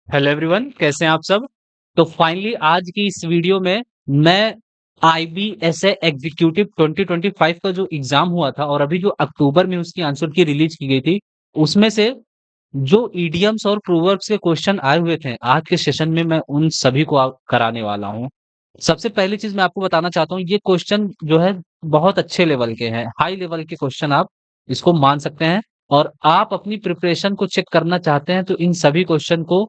Hello everyone, कैसे हैं आप सब। तो फाइनली आज की इस वीडियो में मैं आईबीएसए एग्जीक्यूटिव 2025 का जो एग्जाम हुआ था और अभी जो अक्टूबर में उसकी आंसर की रिलीज की गई थी, उसमें से जो इडियम्स और प्रोवर्ब्स के क्वेश्चन आए हुए थे आज के सेशन में मैं उन सभी को कराने वाला हूँ। सबसे पहली चीज मैं आपको बताना चाहता हूँ, ये क्वेश्चन जो है बहुत अच्छे लेवल के हैं, हाई लेवल के क्वेश्चन आप इसको मान सकते हैं। और आप अपनी प्रिपरेशन को चेक करना चाहते हैं तो इन सभी क्वेश्चन को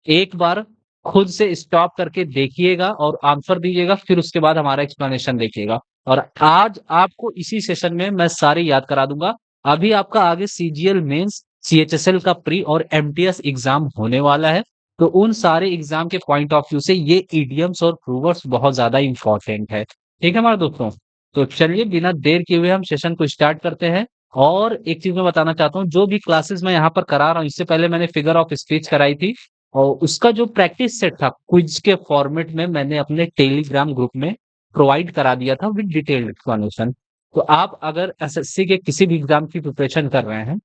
एक बार खुद से स्टॉप करके देखिएगा और आंसर दीजिएगा, फिर उसके बाद हमारा एक्सप्लेनेशन देखिएगा। और आज आपको इसी सेशन में मैं सारे याद करा दूंगा। अभी आपका आगे सीजीएल मेंस, सीएचएसएल का प्री और एमटीएस एग्जाम होने वाला है, तो उन सारे एग्जाम के पॉइंट ऑफ व्यू से ये इडियम्स और प्रूवर्स बहुत ज्यादा इंपॉर्टेंट है। ठीक है हमारे दोस्तों, तो चलिए बिना देर किए हुए हम सेशन को स्टार्ट करते हैं। और एक चीज मैं बताना चाहता हूँ, जो भी क्लासेस मैं यहाँ पर करा रहा हूँ, इससे पहले मैंने फिगर ऑफ स्पीच कराई थी और उसका जो प्रैक्टिस सेट था क्विज के फॉर्मेट में मैंने अपने टेलीग्राम ग्रुप में प्रोवाइड करा दिया था विद डिटेल्ड एक्सप्लेनेशन। तो आप अगर एसएससी के किसी भी एग्जाम की प्रिपरेशन कर रहे हैं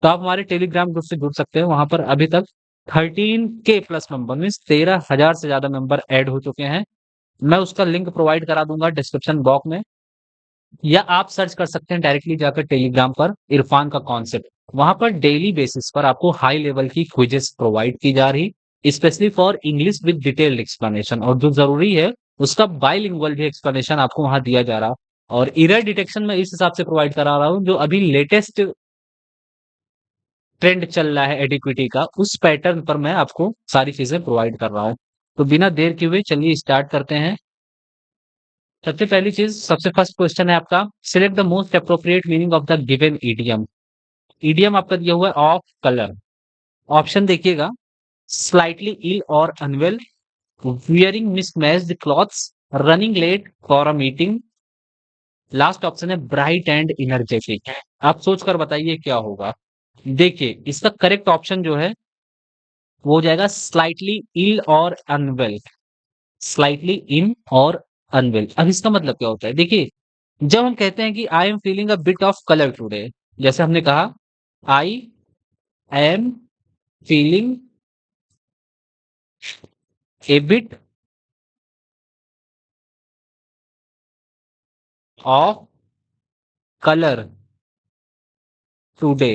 तो आप हमारे टेलीग्राम ग्रुप से जुड़ सकते हैं। वहां पर अभी तक 13K प्लस मेंबर, मीन्स 13,000 से ज्यादा मेंबर ऐड हो चुके हैं। मैं उसका लिंक प्रोवाइड करा दूंगा डिस्क्रिप्शन बॉक्स में, या आप सर्च कर सकते हैं डायरेक्टली जाकर टेलीग्राम पर इरफान का कॉन्सेप्ट। वहां पर डेली बेसिस पर आपको हाई लेवल की क्विजेस प्रोवाइड की जा रही, specially for English with detailed explanation, और जो जरूरी है उसका बाइलिंगुअल भी एक्सप्लेनेशन आपको वहां दिया जा रहा। और एरर डिटेक्शन में इस हिसाब से प्रोवाइड करा रहा हूँ, जो अभी लेटेस्ट ट्रेंड चल रहा है एडिक्विटी का, उस पैटर्न पर मैं आपको सारी चीजें प्रोवाइड कर रहा हूँ। तो बिना देर किए हुए चलिए स्टार्ट करते हैं। सबसे पहली चीज, सबसे फर्स्ट क्वेश्चन है आपका, select the most appropriate meaning of the given idiom. Idiom आपका दिया हुआ है ऑफ कलर। ऑप्शन देखिएगा, स्लाइटली इल और unwell, wearing mismatched clothes, running late for a meeting, last option है ब्राइट एंड इनर्जेटिक। आप सोच कर बताइए क्या होगा। देखिए इसका करेक्ट ऑप्शन जो है वो हो जाएगा स्लाइटली इल और अनवेल। स्लाइटली इन और अनवेल। अब इसका मतलब क्या होता है, देखिए जब हम कहते हैं कि I am feeling a bit of colour today, जैसे हमने कहा I am feeling A bit of colour today,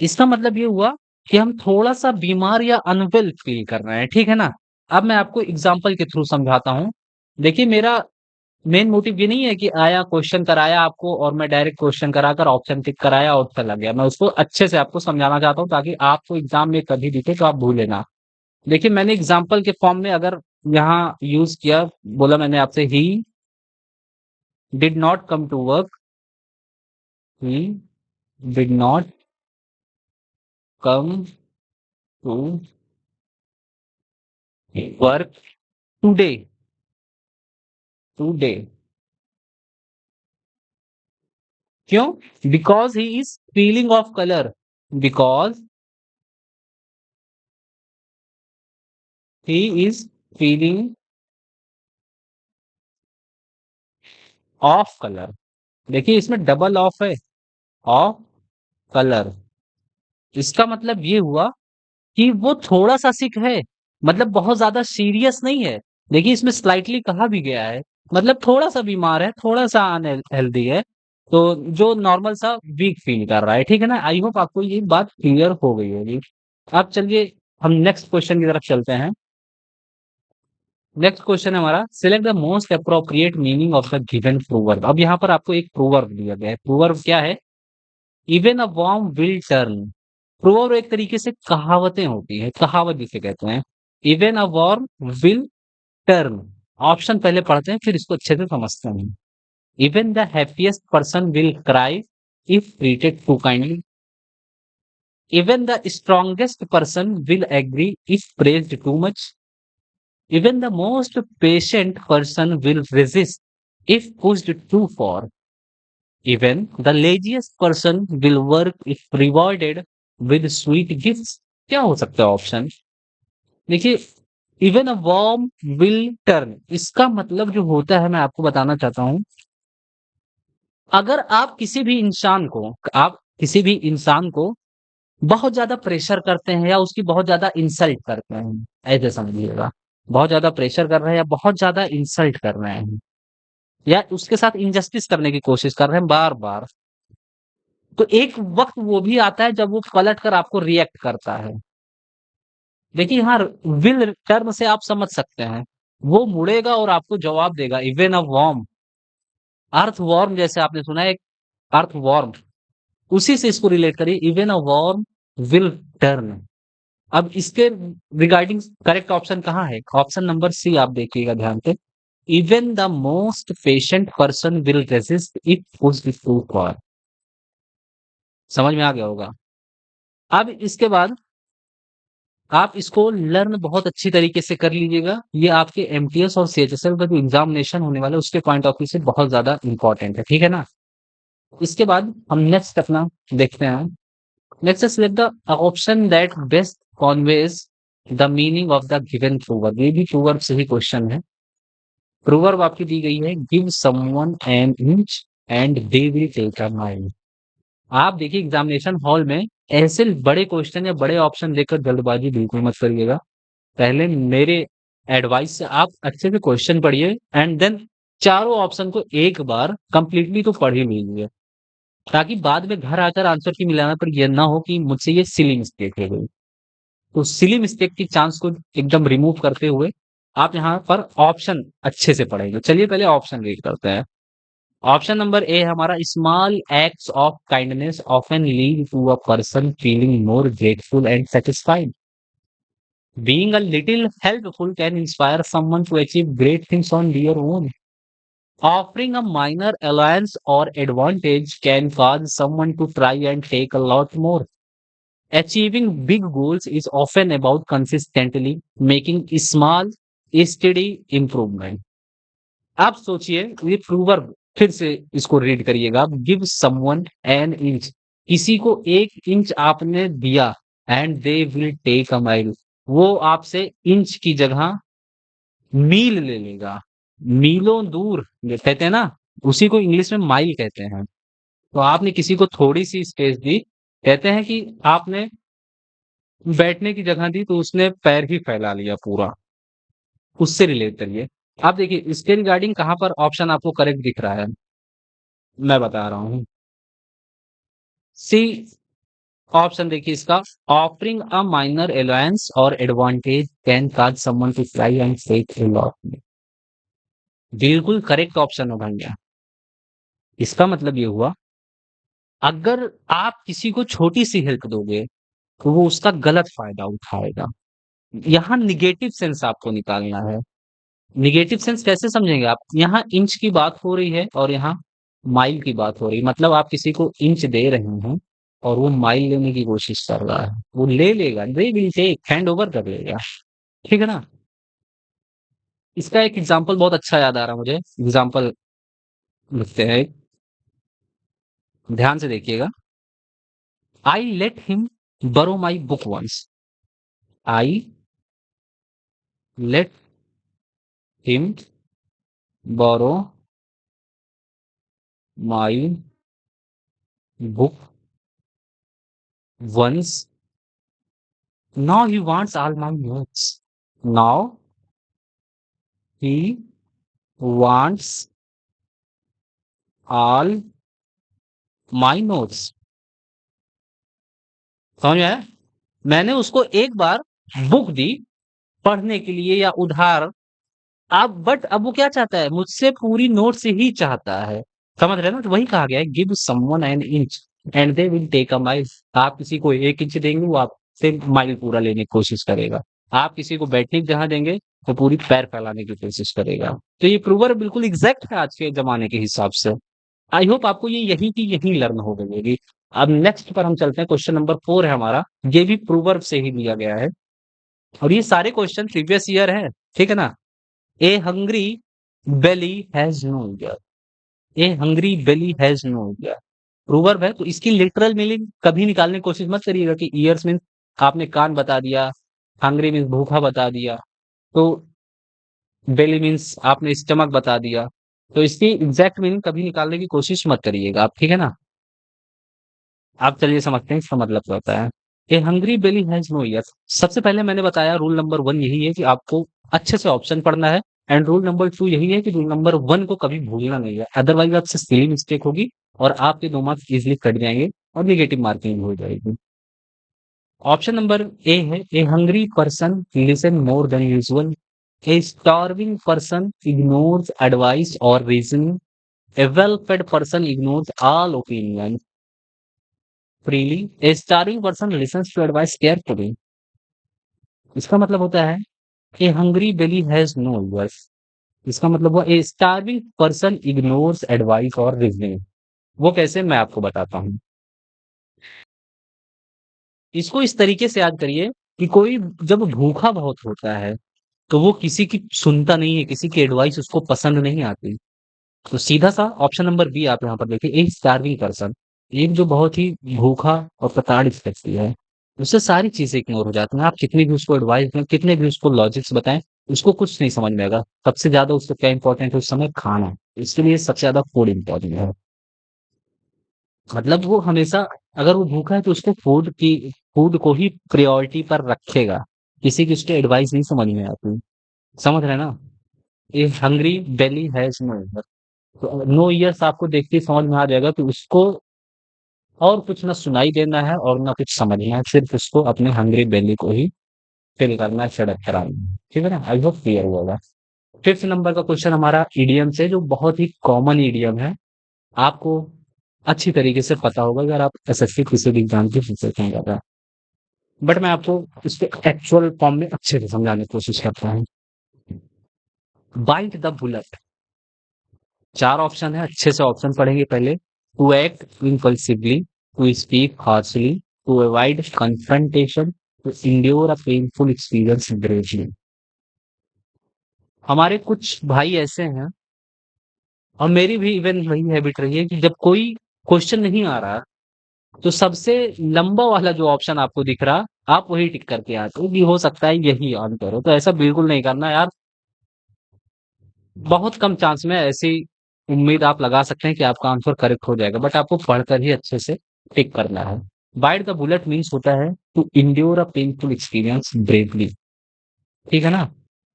इसका मतलब ये हुआ कि हम थोड़ा सा बीमार या अनवेल फील कर रहे हैं। ठीक है ना। अब मैं आपको एग्जांपल के थ्रू समझाता हूं। देखिए मेरा मेन मोटिव ये नहीं है कि आया क्वेश्चन कराया आपको और मैं डायरेक्ट क्वेश्चन कराकर ऑप्शन टिक कराया और चला गया। मैं उसको अच्छे से आपको समझाना चाहता हूँ ताकि आपको एग्जाम में कभी दिखे तो आप भूले ना। देखिए मैंने एग्जाम्पल के फॉर्म में अगर यहाँ यूज किया, बोला मैंने आपसे ही did not come to work, he did not come to work today, today क्यों? Because he is feeling of colour, because he is feeling of colour. देखिए इसमें डबल ऑफ है, ऑफ कलर। इसका मतलब ये हुआ कि वो थोड़ा सा सिक है, मतलब बहुत ज्यादा सीरियस नहीं है। देखिए इसमें स्लाइटली कहा भी गया है, मतलब थोड़ा सा बीमार है, थोड़ा सा अनहेल्दी है, तो जो नॉर्मल सा वीक फील कर रहा है। ठीक है ना। आई होप आपको ये बात क्लियर हो गई होगी। अब चलिए हम नेक्स्ट क्वेश्चन की तरफ चलते हैं। नेक्स्ट क्वेश्चन है हमारा, select the most appropriate meaning of the given proverb. अब यहाँ पर आपको एक प्रूवर्ब दिया गया है। प्रूवर्ब क्या है? Even a worm will turn. Proverb एक तरीके से कहावतें होती है, कहावत जिसे कहते हैं। Even a worm will turn. Option पहले पढ़ते हैं फिर इसको अच्छे से समझते हैं। Even the happiest person will cry if treated too kindly, even the strongest person will agree if praised too much, even the most patient person will resist if pushed too far, even the laziest person will work if rewarded with sweet gifts. क्या हो सकता है option? देखिए even a worm will turn, इसका मतलब जो होता है मैं आपको बताना चाहता हूं। अगर आप किसी भी इंसान को बहुत ज़्यादा प्रेशर करते हैं या उसकी बहुत ज़्यादा इंसल्ट करते हैं, ऐसे समझिएगा। बहुत ज़्यादा प्रेशर कर रहे हैं या बहुत ज़्यादा इंसल्ट कर रहे हैं या उसके साथ इनजस्टिस करने की कोशिश कर रहे हैं बार-बार। तो एक वक़्त वो भी आता है जब वो पलट कर आपको रिएक्ट करता है। देखिए यहाँ विल टर्म से आप समझ सकते हैं। वो मुड़ेगा और आपको जवाब देगा। इवन अ वर्म, अर्थवॉर्म जैसे आपने सुना है, एक अर्थवॉर्म, उसी से इसको रिलेट करिए। Even a worm will turn. अब इसके रिगार्डिंग करेक्ट ऑप्शन कहाँ है? ऑप्शन नंबर सी आप देखिएगा ध्यान से। Even the most patient person will resist if pushed too far. समझ में आ गया होगा। अब इसके बाद आप इसको लर्न बहुत अच्छी तरीके से कर लीजिएगा। ये आपके एमटीएस और सीएचएसएल का जो एग्जामिनेशन होने वाला है उसके पॉइंट ऑफ व्यू से बहुत ज़्यादा इम्पोर्टेंट है, ठीक है ना? इसके बाद हम नेक्स्ट अपना देखते हैं। Let's just select the option that best conveys the meaning of the given proverb. ये भी प्रोवर्ब से ही क्वेश्चन है। प्रोवर्ब आपकी दी गई है, give someone an inch and they will take a mile. आप देखिए एग्जामिनेशन हॉल में ऐसे बड़े क्वेश्चन या बड़े ऑप्शन देकर जल्दबाजी बिल्कुल मत करिएगा। पहले मेरे एडवाइस से आप अच्छे से क्वेश्चन पढ़िए एंड देन चारों ऑप्शन को एक बार कंप्लीटली तो पढ़ ही लीजिए, ताकि बाद में घर आकर आंसर की मिलाने पर ये ना हो कि मुझसे ये सिली मिस्टेक है गई। तो सिली मिस्टेक की चांस को एकदम रिमूव करते हुए आप यहाँ पर ऑप्शन अच्छे से पढ़ेंगे। चलिए पहले ऑप्शन रीड करते हैं। ऑप्शन नंबर ए हमारा, small acts of kindness often lead to a person feeling more grateful and satisfied. Being a little helpful can inspire someone to achieve great things on their own. Offering a minor allowance or advantage can cause someone to try and take a lot more. Achieving big goals is often about consistently making small, steady improvement. आप सोचिए, ये प्रूवर्ब फिर से इसको read करिएगा। आप give someone an inch, किसी को 1 इंच आपने दिया and they will take a mile, वो आपसे इंच की जगह मील ले लेगा। मीलों दूर जो कहते हैं ना, उसी को इंग्लिश में माइल कहते हैं। तो आपने किसी को थोड़ी सी स्पेस दी, कहते हैं कि आपने बैठने की जगह दी तो उसने पैर ही फैला लिया पूरा। उससे रिलेट करिए। आप देखिए इसके रिगार्डिंग कहाँ पर ऑप्शन आपको करेक्ट दिख रहा है, मैं बता रहा हूँ। सी ऑप्शन देखिए इसका, ऑफरिंग अ माइनर अलाउंस और advantage can cause someone to try and take a lot. बिल्कुल करेक्ट ऑप्शन है भैया। इसका मतलब ये हुआ, अगर आप किसी को छोटी-सी हेल्प दोगे, तो वो उसका गलत फ़ायदा उठाएगा। यहाँ नेगेटिव सेंस आपको निकालना है। नेगेटिव सेंस कैसे समझेंगे आप? यहाँ इंच की बात हो रही है और यहाँ माइल की बात हो रही है। मतलब आप किसी को इंच दे रहे हैं और वो माइल लेने की कोशिश कर रहा है। वो ले लेगा, they will take, hand over कर लेगा। ठीक है ना? इसका एक एग्ज़ाम्पल बहुत अच्छा याद आ रहा है मुझे। एग्ज़ाम्पल लिखते हैं, ध्यान से देखिएगा। I let him borrow my book once. I let him borrow my book once. Now he wants all my notes. Now he wants all my notes. समझ में आया? मैंने उसको एक बार बुक दी पढ़ने के लिए या उधार। अब वो क्या चाहता है? मुझसे पूरी नोट्स ही चाहता है। समझ रहे हैं ना? तो वही कहा गया है, give someone an inch and they will take a mile. आप किसी को 1 इंच देंगे, वो आपसे माइल पूरा लेने की कोशिश करेगा। आप किसी को बैठने की जगह देंगे, तो पूरी पैर फैलाने की कोशिश करेगा। तो ये प्रूवर्ब बिल्कुल एग्ज़ैक्ट है आज के ज़माने के हिसाब से। आई होप आपको ये यहीं की यहीं लर्न हो गई होगी। अब नेक्स्ट पर हम चलते हैं, क्वेश्चन नंबर 4 है हमारा। ये भी प्रूवर्ब से ही दिया गया है और ये सारे क्वेश्चन प्रीवियस ईयर हैं, ठीक है ना? A hungry belly has no ear. A hungry belly has no ear proverb है, तो इसकी लिटरल मीनिंग कभी निकालने की कोशिश मत करिएगा कि ईयर्स मीन्स आपने कान बता दिया, हंग्री मीन्स भूखा बता दिया, तो बेली मीन्स आपने स्टमक बता दिया। तो इसकी एग्जैक्ट मीनिंग कभी निकालने की कोशिश मत करिएगा आप, ठीक है ना? आप चलिए समझते हैं इसका मतलब क्या होता है। A hungry belly has no ears. सबसे पहले मैंने बताया रूल नंबर 1 यही है कि आपको अच्छे से ऑप्शन पढ़ना है, एंड रूल नंबर 2 यही है कि रूल नंबर 1 को कभी भूलना नहीं है, अदरवाइज आपसे सिली मिस्टेक होगी और आपके 2 मार्क्स इजीली कट जाएंगे और नेगेटिव मार्किंग हो जाएगी। ऑप्शन नंबर ए है, a hungry person listen more than usual, a starving person ignores advice और reason, a well fed person ignores all opinion freely, a starving person listens to advice carefully. इसका मतलब होता है a hungry belly has no ears. इसका मतलब हुआ a starving person ignores advice और reasoning. वो कैसे, मैं आपको बताता हूँ। इसको इस तरीके से याद करिए कि कोई जब भूखा बहुत होता है तो वो किसी की सुनता नहीं है, किसी की एडवाइस उसको पसंद नहीं आती। तो सीधा सा ऑप्शन नंबर बी आप यहाँ पर देखिए, एक स्टार्विंग पर्सन, एक जो बहुत ही भूखा और प्रताड़ित व्यक्ति है, उससे सारी चीजें इग्नोर हो जाती हैं। आप कितनी भी उसको एडवाइस दें, कितने भी उसको लॉजिक्स बताएं, उसको कुछ नहीं समझ में आएगा। सबसे ज्यादा उसको क्या इंपॉर्टेंट है उस समय, खाना। इसके लिए सबसे ज्यादा फूड इंपॉर्टेंट है। मतलब वो हमेशा, अगर वो भूखा है तो उसको फूड को ही प्रायोरिटी पर रखेगा, किसी की उसकी एडवाइस नहीं समझ में आती। समझ रहे हैं ना? ये hungry belly has no ear. तो नो ईयर्स आपको देखते ही समझ में आ जाएगा कि उसको और कुछ ना सुनाई देना है और ना कुछ समझना है, सिर्फ उसको अपने हंग्री बेली को ही फिल करना है, सड़क करानी है। ठीक है ना? आई होप क्लियर होगा। फिफ्थ नंबर का क्वेश्चन हमारा ईडीएम से, जो बहुत ही कॉमन ईडीएम है, आपको अच्छी तरीके से पता होगा अगर आप एसएससी किसी भी एग्जाम की प्रिपरेशन कर रहे हैं। बट मैं आपको इसको एक्चुअल फॉर्म में अच्छे से समझाने की कोशिश करता हूँ। Bite the bullet. 4 ऑप्शन है, अच्छे से ऑप्शन पढ़ेंगे पहले। To act impulsively, to speak harshly, to avoid confrontation, to endure a painful experience bravely. हमारे कुछ भाई ऐसे हैं, और मेरी भी इवन वही हैबिट रही है, कि जब कोई क्वेश्चन नहीं आ रहा तो सबसे लंबा वाला जो ऑप्शन आपको दिख रहा, आप वही टिक करके आते हो कि हो सकता है यही आंसर हो। तो ऐसा बिल्कुल नहीं करना यार। बहुत कम चांस में ऐसी उम्मीद आप लगा सकते हैं कि आपका आंसर करेक्ट हो जाएगा, बट आपको पढ़कर ही अच्छे से टिक करना है। बाइट द बुलेट मीन्स होता है to endure a painful experience bravely. ठीक है ना?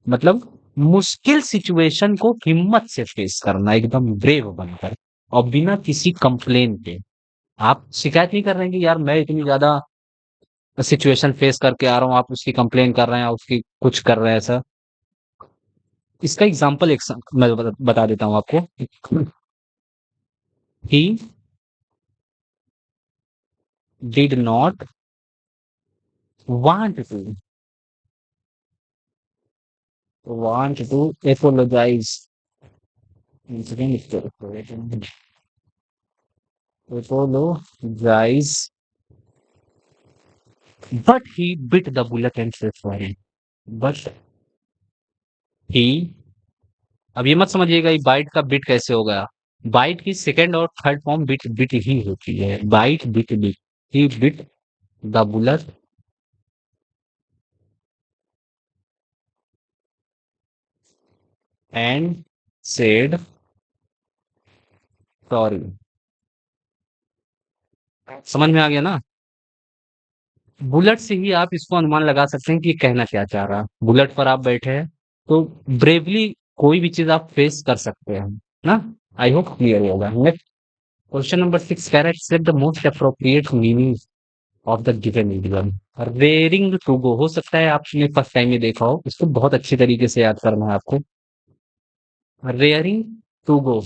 मतलब मुश्किल सिचुएशन को हिम्मत से फेस करना, एकदम ब्रेव बनकर, और बिना किसी कंप्लेन के। आप शिकायत नहीं कर रहे हैं कि यार मैं इतनी ज्यादा सिचुएशन फेस करके आ रहा हूँ, आप उसकी कंप्लेन कर रहे हैं, आप उसकी कुछ कर रहे हैं ऐसा। इसका एग्जांपल एक मैं बता देता हूँ आपको। He did not want to apologise, apologise, but he bit the bullet and said sorry. But he, अब ये मत समझिएगा ये बाइट का बिट कैसे हो गया। बाइट की सेकंड और थर्ड फॉर्म बिट बिट ही होती है। Bite bit bit, he bit the bullet and said sorry. समझ में आ गया ना? बुलेट से ही आप इसको अनुमान लगा सकते हैं कि ये कहना क्या चाह रहा है। बुलेट पर आप बैठे हैं तो ब्रेवली कोई भी चीज आप फेस कर सकते हैं ना। आई होप क्लियर होगा। नेक्स्ट क्वेश्चन नंबर 6 कह रहा है set the most appropriate meaning of the given idiom. Raring to go, हो सकता है आपने फर्स्ट टाइम ये देखा हो, इसको बहुत अच्छी तरीके से याद करना है आपको। रेयरिंग टू गो,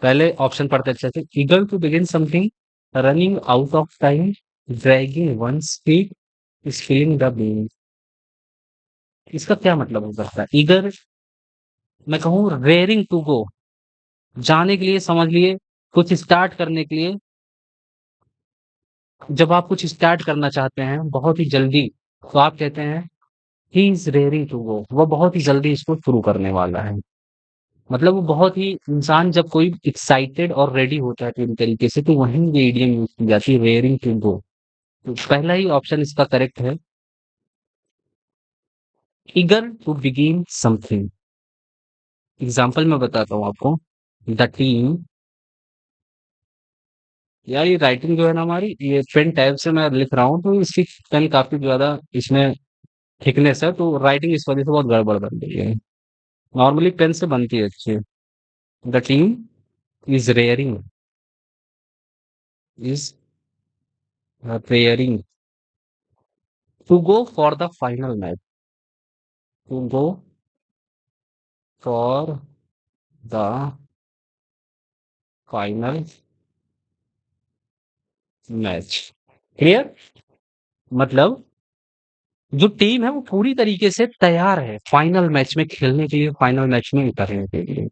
पहले ऑप्शन पढ़ते अच्छे से। Eager to begin something, running out of time, dragging one's feet, spilling the bean. इसका क्या मतलब हो सकता है? ईगर, मैं कहूँ रेयरिंग टू गो, जाने के लिए, समझ लिए, कुछ स्टार्ट करने के लिए। जब आप कुछ स्टार्ट करना चाहते हैं बहुत ही जल्दी, तो आप कहते हैं he is raring to go, वो बहुत ही जल्दी इसको शुरू करने वाला है। मतलब वो बहुत ही, इंसान जब कोई एक्साइटेड और रेडी होता है पूरी तरीके से, तो वहीं ये इडियम यूज की जाती है, रेयरिंग टू गो। तो पहला ही ऑप्शन इसका करेक्ट है, eager to begin something. Example मैं बताता हूँ आपको। द टीम यार ये राइटिंग जो है ना हमारी, ये पेन टैब से मैं लिख रहा हूँ तो इसकी पेन काफी ज्यादा इसमें थिकनेस है, तो राइटिंग इस वजह से बहुत गड़बड़ बन गई है। नॉर्मली पेन से बनती है अच्छी। The team is raring, is raring to go for the final match, to go for the final match. Clear? मतलब जो टीम है वो पूरी तरीके से तैयार है फाइनल मैच में खेलने के लिए, फाइनल मैच में उतरने के लिए।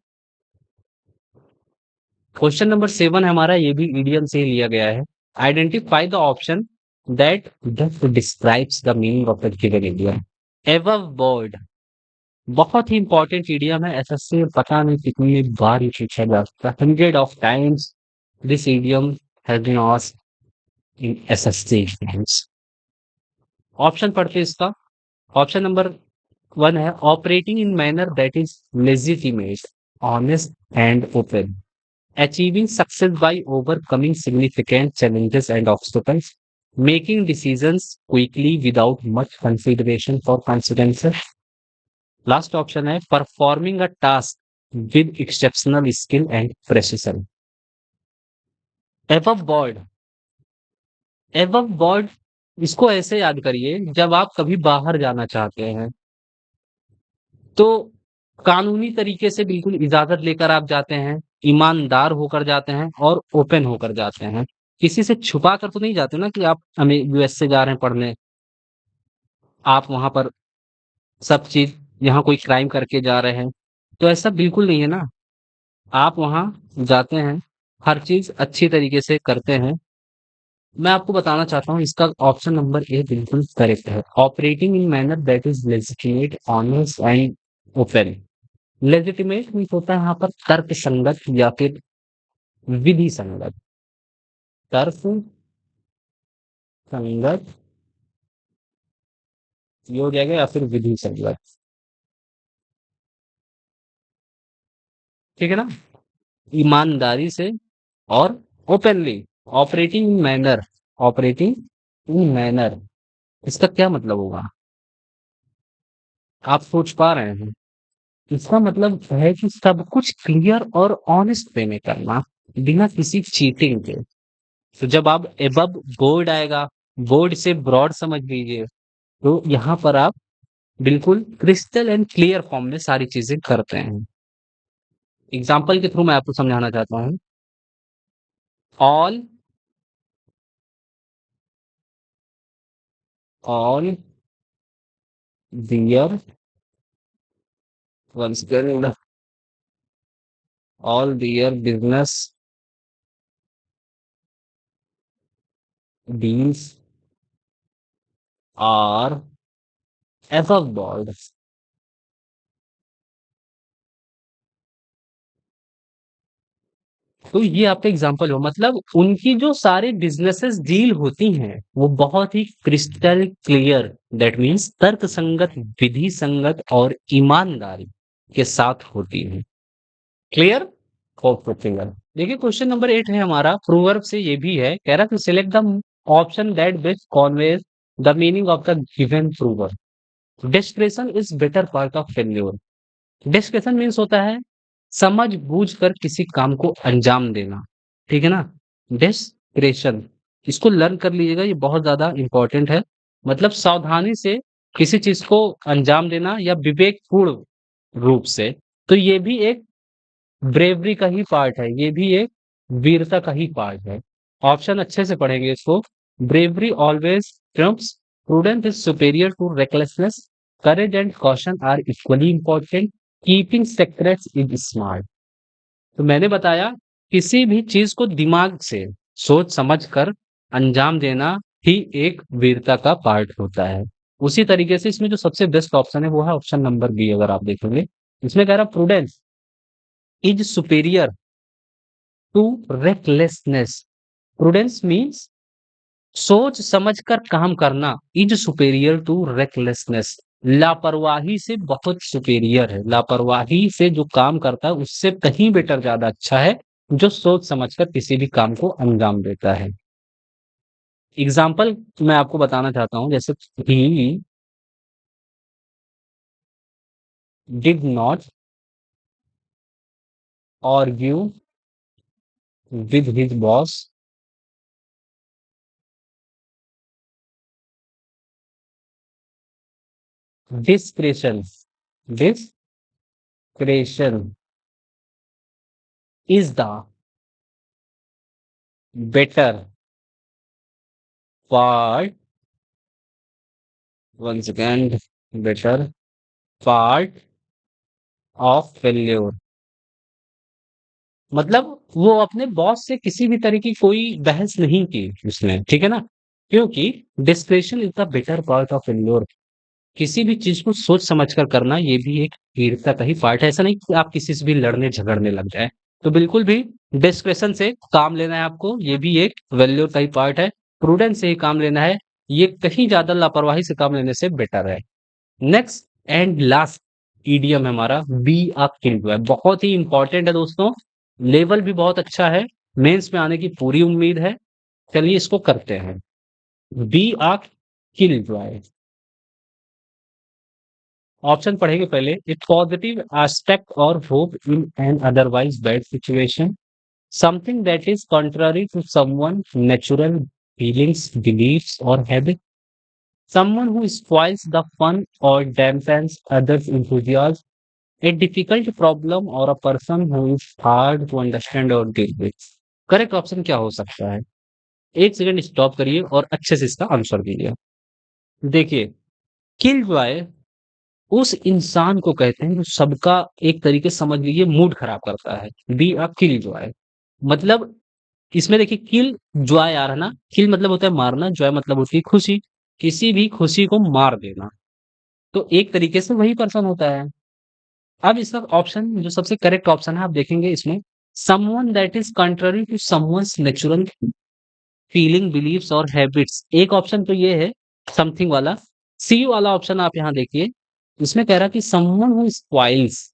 क्वेश्चन नंबर 7 है हमारा, ये भी ईडियम से ही लिया गया है। Identify the option that best describes the meaning of the given idiom. Above board बहुत ही इंपॉर्टेंट ईडियम है, एसएससी में पता नहीं कितनी बार ये पूछा जा सकता है, 100 of times this idiom has been asked in SSC exams. Option पढ़ते हैं इसका। ऑप्शन नंबर 1 है operating in manner that is legitimate, honest and open, achieving success by overcoming significant challenges and obstacles, making decisions quickly without much consideration for consequences. Last option है performing a task with exceptional skill and precision. Above board, above board इसको ऐसे याद करिए, जब आप कभी बाहर जाना चाहते हैं तो कानूनी तरीके से बिल्कुल इजाजत लेकर आप जाते हैं, ईमानदार होकर जाते हैं और ओपन होकर जाते हैं। किसी से छुपा कर तो नहीं जाते ना कि आप हमें यूएस से जा रहे हैं पढ़ने, आप वहां पर सब चीज, यहाँ कोई क्राइम करके जा रहे हैं, तो ऐसा बिल्कुल नहीं है ना। आप वहां जाते हैं, हर चीज अच्छी तरीके से करते हैं। मैं आपको बताना चाहता हूँ इसका ऑप्शन नंबर ए बिल्कुल करेक्ट है। Operating in manner that is legitimate, honest and open. Legitimate means होता है यहाँ पर तर्क संगत या फिर विधि संगत, तर्क संगत ये हो जाएगा या फिर विधि संगत। ठीक है ना? ईमानदारी से और openly. Operating in manner, operating in manner इसका क्या मतलब होगा? आप सोच पा रहे हैं? इसका मतलब है कि सब कुछ क्लियर और ऑनेस्ट वे में करना, बिना किसी चीटिंग के। तो जब आप एबव बोर्ड आएगा, बोर्ड से ब्रॉड समझ लीजिए, तो यहाँ पर आप बिल्कुल क्रिस्टल एंड क्लियर फॉर्म में सारी चीजें करते हैं। एग्जाम्पल के थ्रू मैं आपको समझाना चाहता हूँ। All all their once again all their business deals are above board। तो ये आपका एग्जांपल हो, मतलब उनकी जो सारे बिजनेसेस डील होती हैं वो बहुत ही क्रिस्टल क्लियर, दैट मीन्स तर्क संगत, विधि संगत और ईमानदारी के साथ होती है। क्लियर? Okay clear. देखिए क्वेश्चन नंबर 8 है हमारा, प्रोवर्ब से ये भी है, कह रहा है select the option that best conveys the meaning of the given proverb. Discretion is better part of failure. Discretion means होता है समझ बूझ कर किसी काम को अंजाम देना। ठीक है ना? डिस्क्रेशन इसको लर्न कर लीजिएगा, ये बहुत ज्यादा इंपॉर्टेंट है। मतलब सावधानी से किसी चीज को अंजाम देना या विवेकपूर्ण रूप से। तो ये भी एक ब्रेवरी का ही पार्ट है, ये भी एक वीरता का ही पार्ट है। ऑप्शन अच्छे से पढ़ेंगे इसको। Bravery always trumps, prudence is superior to recklessness, courage and caution are equally important, keeping secrets is smart. तो मैंने बताया किसी भी चीज को दिमाग से सोच समझ कर अंजाम देना ही एक वीरता का पार्ट होता है। उसी तरीके से इसमें जो सबसे बेस्ट ऑप्शन है वो है ऑप्शन नंबर बी। अगर आप देखेंगे इसमें कह रहा prudence is superior to recklessness. Prudence means सोच समझकर काम करना, इज सुपेरियर टू रेकलेसनेस, लापरवाही से बहुत सुपेरियर है। लापरवाही से जो काम करता है उससे कहीं बेटर ज्यादा अच्छा है जो सोच समझकर किसी भी काम को अंजाम देता है। एग्ज़ाम्पल मैं आपको बताना चाहता हूँ, जैसे ही did not argue with his boss discretion discretion is the better part one second better part of failure. मतलब वो अपने बॉस से किसी भी तरह की कोई बहस नहीं की उसने, ठीक है ना? क्योंकि discretion is the better part of failure. किसी भी चीज को सोच समझ कर करना ये भी एक वीरता का ही पार्ट है। ऐसा नहीं कि आप किसी से भी लड़ने झगड़ने लग जाए। तो बिल्कुल भी डिस्क्रेशन से काम लेना है आपको, ये भी एक वैल्यू का ही पार्ट है। प्रूडेंस से ही काम लेना है, ये कहीं ज्यादा लापरवाही से काम लेने से बेटर है। नेक्स्ट एंड लास्ट ईडीएम है हमारा, बी अ किंग है। बहुत ही इंपॉर्टेंट है दोस्तों, लेवल भी बहुत अच्छा है, मेंस में आने की पूरी उम्मीद है। चलिए इसको करते हैं। Be a kill Joy, option पढ़ेंगे पहले। ए पॉजिटिव एस्पेक्ट और hope in an otherwise bad situation, something that is contrary to someone natural feelings, beliefs or habit, someone who spoils the fun or dampens others enthusiasm, a difficult problem or a person who is hard to understand or deal with। Correct option क्या हो सकता है? एक second stop करिए और अच्छे से इसका आंसर दीजिए। देखिए, किल जॉय उस इंसान को कहते हैं जो सबका एक तरीके से समझ लीजिए मूड खराब करता है। बी अ किल जॉय, मतलब इसमें देखिए किल जॉय आ रहा है ना, किल मतलब होता है मारना, जॉय मतलब होती है खुशी। किसी भी खुशी को मार देना, तो एक तरीके से वही पर्सन होता है। अब इसका ऑप्शन जो सबसे करेक्ट ऑप्शन है आप देखेंगे इसमें, someone that is contrary to someone's natural feeling, believes और हैबिट्स। एक ऑप्शन तो ये है समथिंग वाला। सी वाला ऑप्शन आप यहाँ देखिए, इसमें कह रहा कि समवन हु स्पॉइल्स,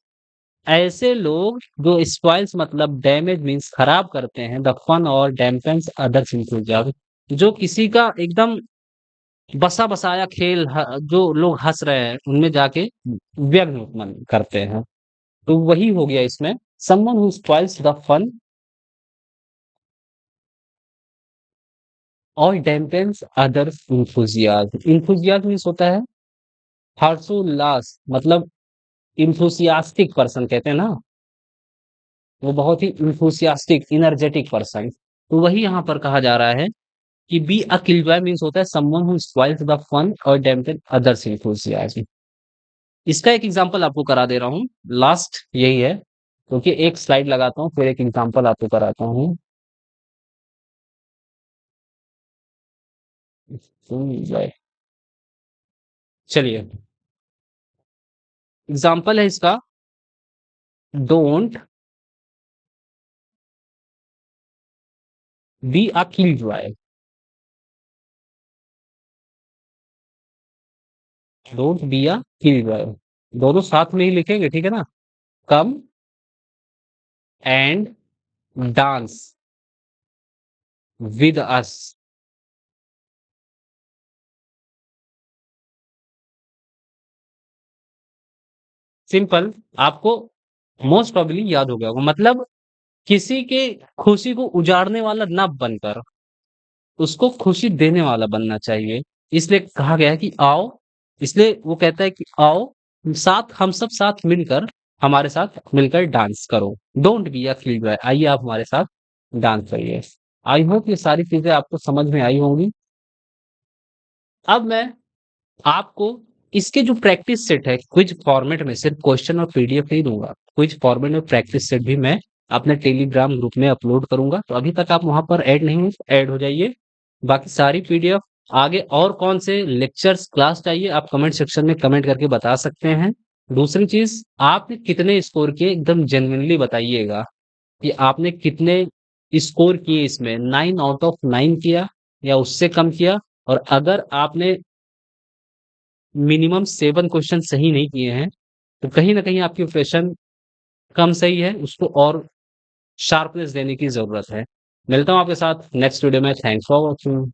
ऐसे लोग जो स्पॉइल्स मतलब डैमेज मीन्स खराब करते हैं द फन और डैम्पेंस अदर्स एंथुसियाज्म, जो किसी का एकदम बसा बसाया खेल जो लोग हंस रहे हैं उनमें जाके व्यंग उत्पन्न करते हैं, तो वही हो गया इसमें, someone who spoils the fun और dampens others enthusiasm. Enthusiasm means होता है हर्षोल्लास, मतलब इंथुसियास्टिक पर्सन कहते हैं ना, वो बहुत ही इंथुसियास्टिक एनर्जेटिक पर्सन। तो वही यहाँ पर कहा जा रहा है कि बी अ किलजॉय मीन्स होता है someone who spoils the fun और डैम्पन अदर्स इंथुसियाज्म। इसका एक एग्जांपल आपको करा दे रहा हूँ, लास्ट यही है, क्योंकि एक स्लाइड लगाता हूँ फिर एक एग्जांपल आपको कराता हूँ। चलिए एग्जांपल है इसका, don't be a killjoy. Don't be a killjoy, दोनों साथ में ही लिखेंगे, ठीक है ना? Come and dance with us. Simple, आपको मोस्ट प्रोबेबली याद हो गया होगा, मतलब किसी के खुशी को उजाड़ने वाला ना बनकर उसको खुशी देने वाला बनना चाहिए। इसलिए कहा गया है कि आओ, इसलिए वो कहता है कि आओ साथ, हम सब साथ मिलकर, हमारे साथ मिलकर डांस करो। डोंट बी अ किलजॉय, आइए आप हमारे साथ डांस करिए। आई होप ये सारी चीजें आपको समझ में आई होंगी। अब मैं आपको इसके जो प्रैक्टिस सेट है क्विज फॉर्मेट में, सिर्फ क्वेश्चन और पीडीएफ नहीं दूंगा, क्विज फॉर्मेट में प्रैक्टिस सेट भी मैं अपने टेलीग्राम ग्रुप में अपलोड करूंगा। तो अभी तक आप वहां पर ऐड नहीं हो, ऐड हो जाइए। बाकी सारी पीडीएफ, आगे और कौन से लेक्चर्स क्लास चाहिए आप कमेंट सेक्शन में कमेंट करके बता सकते हैं। दूसरी चीज, आपने कितने स्कोर किए एकदम जेन्युइनली बताइएगा कि आपने कितने स्कोर किए इसमें, 9 आउट ऑफ 9 किया या उससे कम किया। और अगर आपने मिनिमम 7 क्वेश्चन सही नहीं किए हैं, तो कहीं न कहीं आपकी प्रिपरेशन कम सही है, उसको और शार्पनेस देने की ज़रूरत है। मिलता हूँ आपके साथ नेक्स्ट वीडियो में। Thanks for watching.